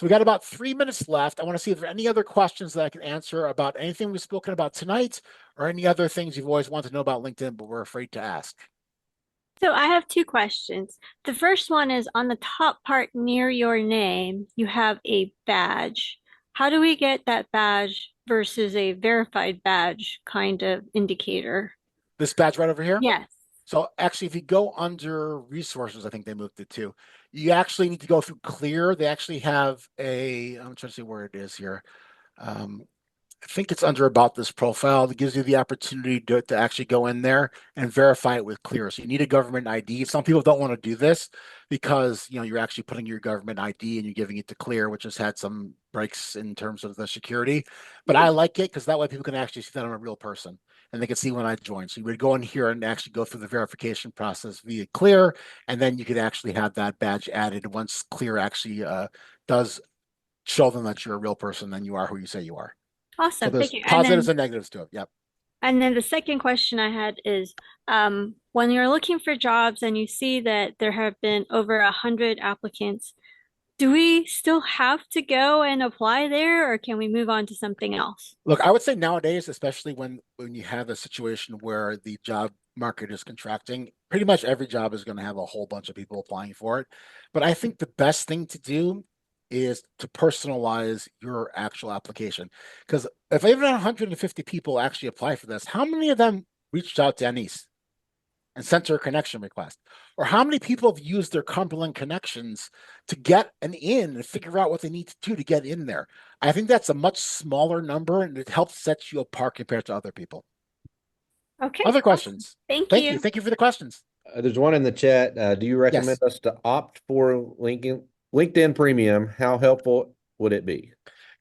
So we got about 3 minutes left. I want to see if there are any other questions that I can answer about anything we've spoken about tonight or any other things you've always wanted to know about LinkedIn, but we're afraid to ask. So I have two questions. The first one is on the top part near your name, you have a badge. How do we get that badge versus a verified badge kind of indicator? This badge right over here. Yes. So actually, if you go under resources, I think they moved it to, you actually need to go through Clear. They actually have I'm trying to see where it is here. Um, I think it's under about this profile that gives you the opportunity to actually go in there and verify it with Clear. So you need a government ID. Some people don't want to do this because you're actually putting your government ID and you're giving it to Clear, which has had some breaks in terms of the security. But I Hmm. like it because that way people can actually see that I'm a real person and they can see when I join. So you would go in here and actually go through the verification process via Clear, and then you could actually have that badge added once Clear actually does show them that you're a real person, then you are who you say you are. So Awesome. there's Thank you. And positives then and negatives to it. Yep. and then the second question I had is when you're looking for jobs and you see that there have been over 100 applicants, do we still have to go and apply there or can we move on to something else? Look, I would say nowadays, especially when you have a situation where the job market is contracting, pretty much every job is going to have a whole bunch of people applying for it. But I think the best thing to do is to personalize your actual application. Because if even 150 people actually apply for this, how many of them reached out to Anise and sent her a connection request? Or how many people have used their Cumberland connections to get an in and figure out what they need to do to get in there? I think that's a much smaller number and it helps set you apart compared to other people. Okay, Other awesome. questions? Thank Thank you. you. Thank you for the questions. There's one in the chat. Do you recommend Yes. us to opt for LinkedIn Premium? How helpful would it be?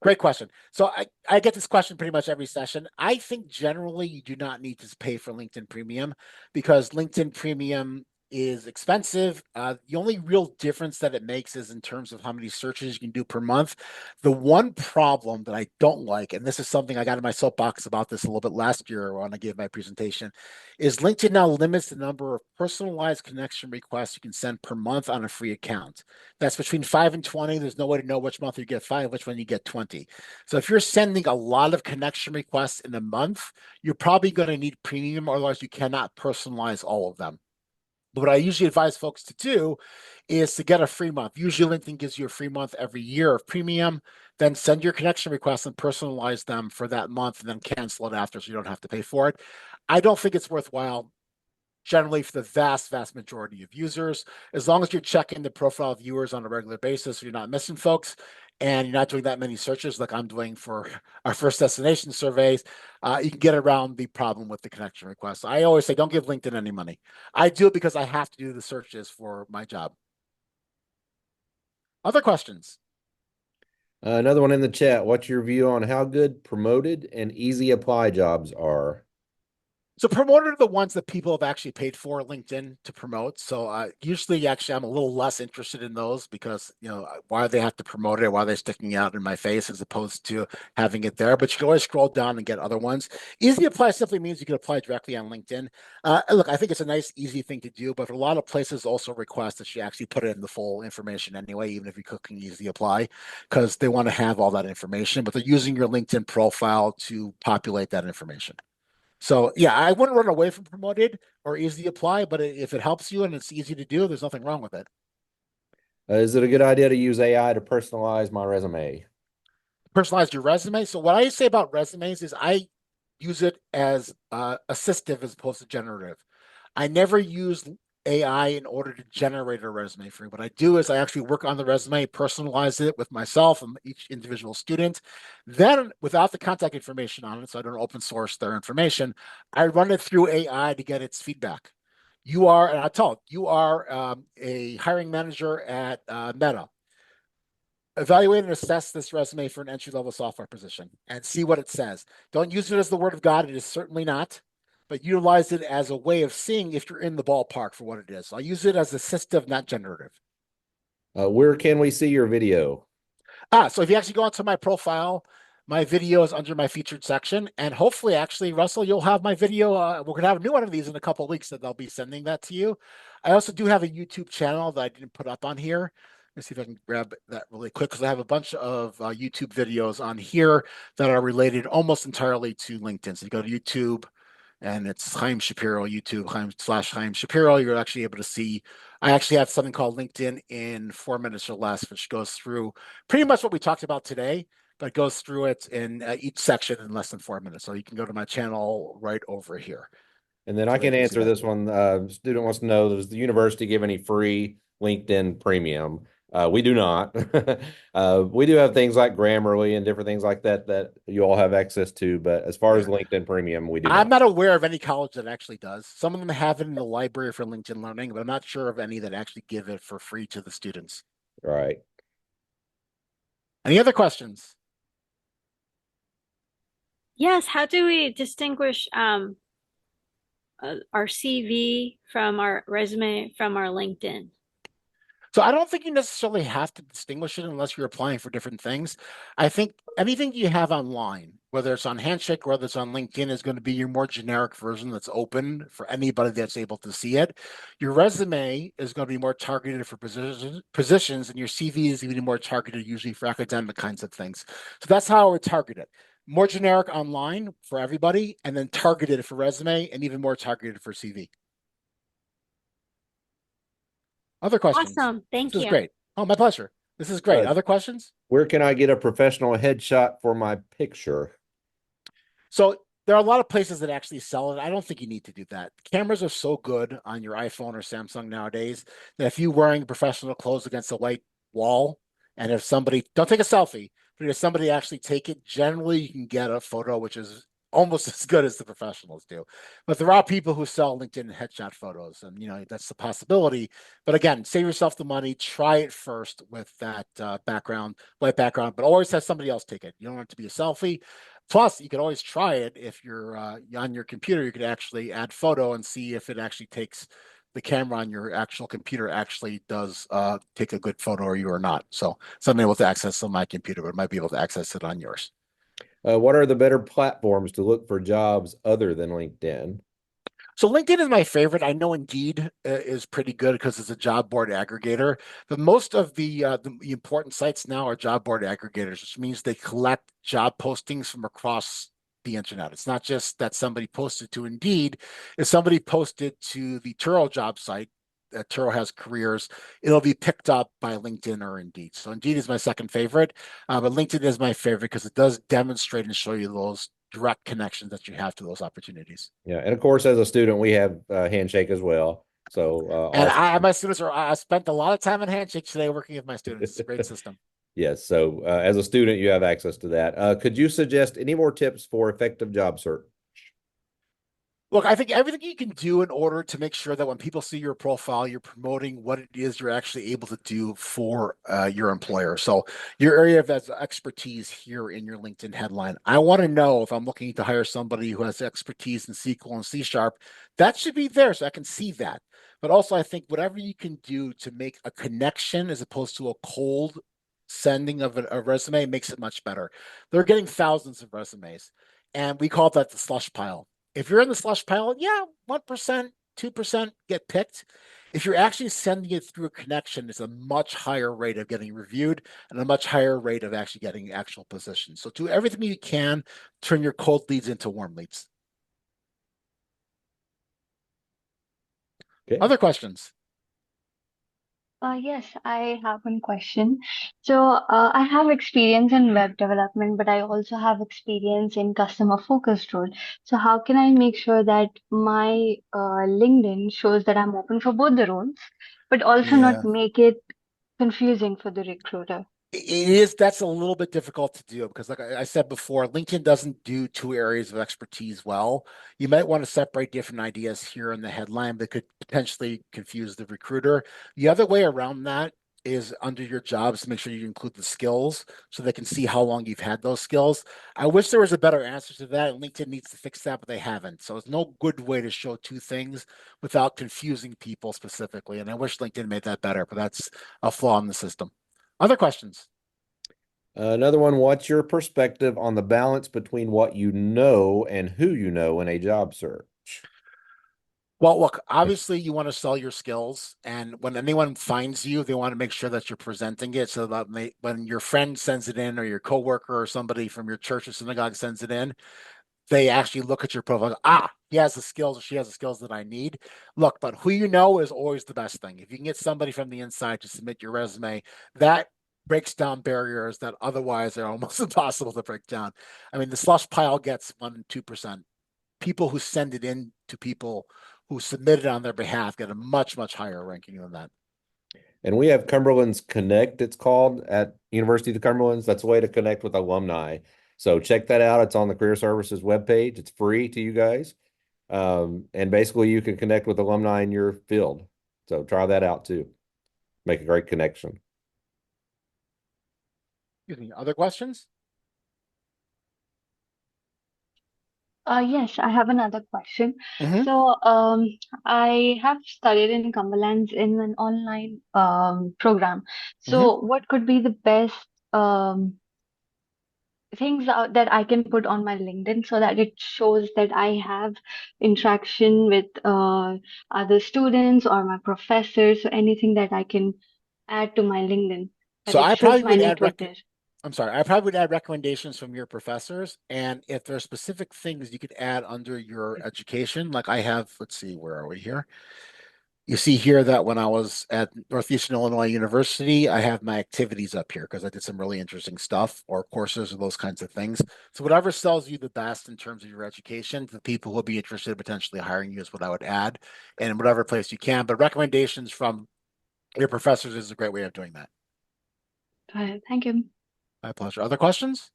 Great question. So I get this question pretty much every session. I think generally you do not need to pay for LinkedIn Premium because LinkedIn Premium is expensive. The only real difference that it makes is in terms of how many searches you can do per month. The one problem that I don't like, and this is something I got in my soapbox about this a little bit last year when I gave my presentation, is LinkedIn now limits the number of personalized connection requests you can send per month on a free account. That's between 5 and 20. There's no way to know which month you get 5, which one you get 20. So if you're sending a lot of connection requests in a month, you're probably going to need premium, otherwise you cannot personalize all of them. But what I usually advise folks to do is to get a free month. Usually LinkedIn gives you a free month every year of premium, then send your connection requests and personalize them for that month and then cancel it after so you don't have to pay for it. I don't think it's worthwhile generally for the vast majority of users. As long as you're checking the profile of viewers on a regular basis, you're not missing folks, and you're not doing that many searches like I'm doing for our first destination surveys, you can get around the problem with the connection requests. I always say, don't give LinkedIn any money. I do it because I have to do the searches for my job. Other questions? Another one in the chat. What's your view on how good promoted and easy apply jobs are? So promoted are the ones that people have actually paid for LinkedIn to promote. So usually, actually, I'm a little less interested in those because why do they have to promote it? Why are they sticking out in my face as opposed to having it there? But you can always scroll down and get other ones. Easy apply simply means you can apply directly on LinkedIn. Look, I think it's a nice, easy thing to do, but a lot of places also request that you actually put in the full information anyway, even if you're clicking easy apply, because they want to have all that information. But they're using your LinkedIn profile to populate that information. So yeah, I wouldn't run away from promoted or easy apply, but if it helps you and it's easy to do, there's nothing wrong with it. Is it a good idea to use AI to personalize my resume? Personalize your resume. So what I say about resumes is I use it as assistive as opposed to generative. I never use AI in order to generate a resume for you. What I do is I actually work on the resume, personalize it with myself and each individual student. Then, without the contact information on it, so I don't open source their information, I run it through AI to get its feedback. You are, and I tell it, you are a hiring manager at Meta. Evaluate and assess this resume for an entry level software position and see what it says. Don't use it as the word of God. It is certainly not, but utilize it as a way of seeing if you're in the ballpark for what it is. I'll use it as assistive, not generative. Where can we see your video? So if you actually go onto my profile, my video is under my featured section. And hopefully, actually, Russell, you'll have my video. We're going to have a new one of these in a couple of weeks that I'll be sending that to you. I also do have a YouTube channel that I didn't put up on here. Let's see if I can grab that really quick because I have a bunch of YouTube videos on here that are related almost entirely to LinkedIn. So you go to YouTube and it's Chaim Shapiro, YouTube Chaim Shapiro. You're actually able to see. I actually have something called LinkedIn in 4 minutes or less, which goes through pretty much what we talked about today, but goes through it in each section in less than 4 minutes. So you can go to my channel right over here. And then So I there you can can see answer that. this one. Student wants to know, does the university give any free LinkedIn premium? We do not. We do have things like Grammarly and different things like that that you all have access to. But as far as Yeah. LinkedIn premium, we do I'm not. not aware of any college that actually does. Some of them have it in the library for LinkedIn Learning, but I'm not sure of any that actually give it for free to the students. Right. Any other questions? Yes, how do we distinguish our CV from our resume from our LinkedIn? So I don't think you necessarily have to distinguish it unless you're applying for different things. I think anything you have online, whether it's on Handshake or whether it's on LinkedIn, is going to be your more generic version that's open for anybody that's able to see it. Your resume is going to be more targeted for positions, and your CV is even more targeted usually for academic kinds of things. So that's how I would target it. More generic online for everybody, and then targeted for resume, and even more targeted for CV. Other questions? Awesome. Thank This is you. great. Oh, my pleasure. This is great. Uh, Other questions? where can I get a professional headshot for my picture? So there are a lot of places that actually sell it. I don't think you need to do that. Cameras are so good on your iPhone or Samsung nowadays that if you're wearing professional clothes against a white wall, and if somebody, don't take a selfie, but if somebody actually take it, generally you can get a photo which is almost as good as the professionals do. But there are people who sell LinkedIn headshot photos, and that's the possibility. But again, save yourself the money. Try it first with that white background, but always have somebody else take it. You don't want it to be a selfie. Plus, you could always try it if you're on your computer. You could actually add photo and see if it actually takes the camera on your actual computer actually does take a good photo or you or not. So something able to access on my computer, but might be able to access it on yours. What are the better platforms to look for jobs other than LinkedIn? So LinkedIn is my favorite. I know Indeed is pretty good because it's a job board aggregator. But most of the important sites now are job board aggregators, which means they collect job postings from across the internet. It's not just that somebody posted to Indeed. If somebody posted to the Turo job site, Turo has careers, it'll be picked up by LinkedIn or Indeed. So Indeed is my second favorite, but LinkedIn is my favorite because it does demonstrate and show you those direct connections that you have to those opportunities. Yeah, and of course, as a student, we have Handshake as well. So And also, my students are, I spent a lot of time on Handshake today working with my students. It's a great system. yes. So as a student, you have access to that. Could you suggest any more tips for effective job search? Look, I think everything you can do in order to make sure that when people see your profile, you're promoting what it is you're actually able to do for your employer. So your area of expertise here in your LinkedIn headline. I want to know if I'm looking to hire somebody who has expertise in SQL and C Sharp, that should be there so I can see that. But also, I think whatever you can do to make a connection as opposed to a cold sending of a resume makes it much better. They're getting thousands of resumes, and we call that the slush pile. If you're in the slush pile, yeah, 1%, 2% get picked. If you're actually sending it through a connection, it's a much higher rate of getting reviewed and a much higher rate of actually getting actual positions. So do everything you can, turn your cold leads into warm leads. Okay. Other questions? Yes, I have one question. So, I have experience in web development, but I also have experience in customer focused role. So, how can I make sure that my LinkedIn shows that I'm open for both the roles, but also not Yeah. make it confusing for the recruiter? It is, that's a little bit difficult to do because like I said before, LinkedIn doesn't do two areas of expertise well. You might want to separate different ideas here in the headline that could potentially confuse the recruiter. The other way around that is under your jobs to make sure you include the skills so they can see how long you've had those skills. I wish there was a better answer to that, and LinkedIn needs to fix that, but they haven't. So it's no good way to show two things without confusing people specifically. And I wish LinkedIn made that better, but that's a flaw in the system. Other questions? Another one, what's your perspective on the balance between what you know and who you know in a job search? Well, look, obviously you want to sell your skills, and when anyone finds you, they want to make sure that you're presenting it so that when your friend sends it in, or your coworker or somebody from your church or synagogue sends it in, they actually look at your profile. He has the skills, or she has the skills that I need. Look, but who you know is always the best thing. If you can get somebody from the inside to submit your resume, that breaks down barriers that otherwise are almost impossible to break down. I mean, the slush pile gets 1% 2%. People who send it in to people who submitted on their behalf get a much, much higher ranking than that. And we have Cumberland's Connect, it's called, at University of Cumberland's. That's a way to connect with alumni. So check that out. It's on the Career Services webpage. It's free to you guys. And basically you can connect with alumni in your field. So try that out too. Make a great connection. Excuse me. Other questions? Yes, I have another question. Mhm. So, I have studied in Cumberland's in an online program. So, what could be the best things that I can put on my LinkedIn so that it shows that I have interaction with other students or my professors, so anything that I can add to my LinkedIn, that So it I shows probably my would add network there. I'm sorry, I probably would add recommendations from your professors. And if there are specific things you could add under your education, like I have, let's see, where are we here? You see here that when I was at Northeastern Illinois University, I have my activities up here because I did some really interesting stuff, or courses or those kinds of things. So whatever sells you the best in terms of your education, the people who will be interested in potentially hiring you is what I would add, and in whatever place you can. But recommendations from your professors is a great way of doing that. Got it. Thank you. My pleasure. Other questions?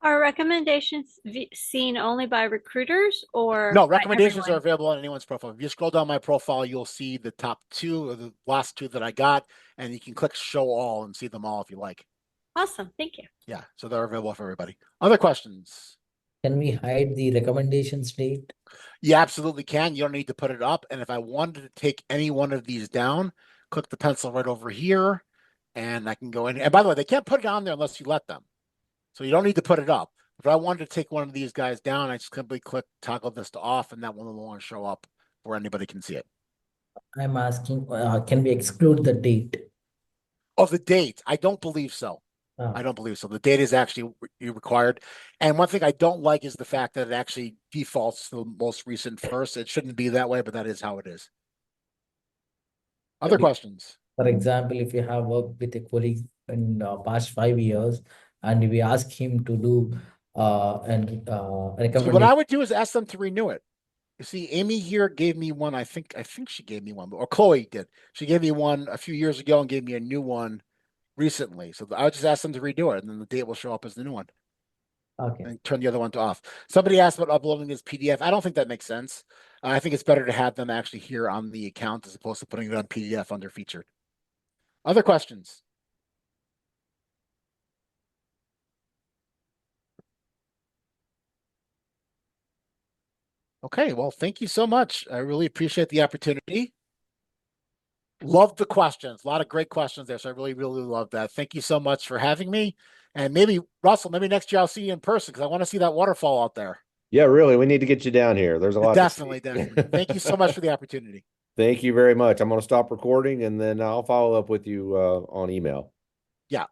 Are recommendations seen only by recruiters or No, by recommendations are everyone? available on anyone's profile. If you scroll down my profile, you'll see the top two or the last two that I got, and you can click show all and see them all if you like. Awesome. Thank you. Yeah, so they're available for everybody. Other questions? Can we hide the recommendations date? You absolutely can. You don't need to put it up. And if I wanted to take any one of these down, click the pencil right over here, and I can go in. And by the way, they can't put it on there unless you let them. So you don't need to put it up. If I wanted to take one of these guys down, I just simply click toggle this to off, and that one will no longer show up where anybody can see it. I'm asking, can we exclude the date? Oh, the date. I don't believe so. Ah, I don't believe so. The date is actually required. And one thing I don't like is the fact that it actually defaults to the most recent first. It shouldn't be that way, but that is how it is. Other questions? For example, if you have worked with a colleague in past 5 years and we ask him to do See, what recommendation, I would do is ask them to renew it. You see, Amy here gave me one. I think she gave me one, or Chloe did. She gave me one a few years ago and gave me a new one recently. So I would just ask them to redo it, and then the date will show up as the new one, okay. and turn the other one to off. Somebody asked about uploading this PDF. I don't think that makes sense. I think it's better to have them actually here on the account as opposed to putting it on PDF under featured. Other questions? Okay, well, thank you so much. I really appreciate the opportunity. Love the questions. A lot of great questions there. So I really, really love that. Thank you so much for having me. And maybe, Russell, maybe next year I'll see you in person because I want to see that waterfall out there. Yeah, really. We need to get you down here. There's a lot. Definitely, definitely. Thank you so much for the opportunity. Thank you very much. I'm going to stop recording and then I'll follow up with you on email. Yeah.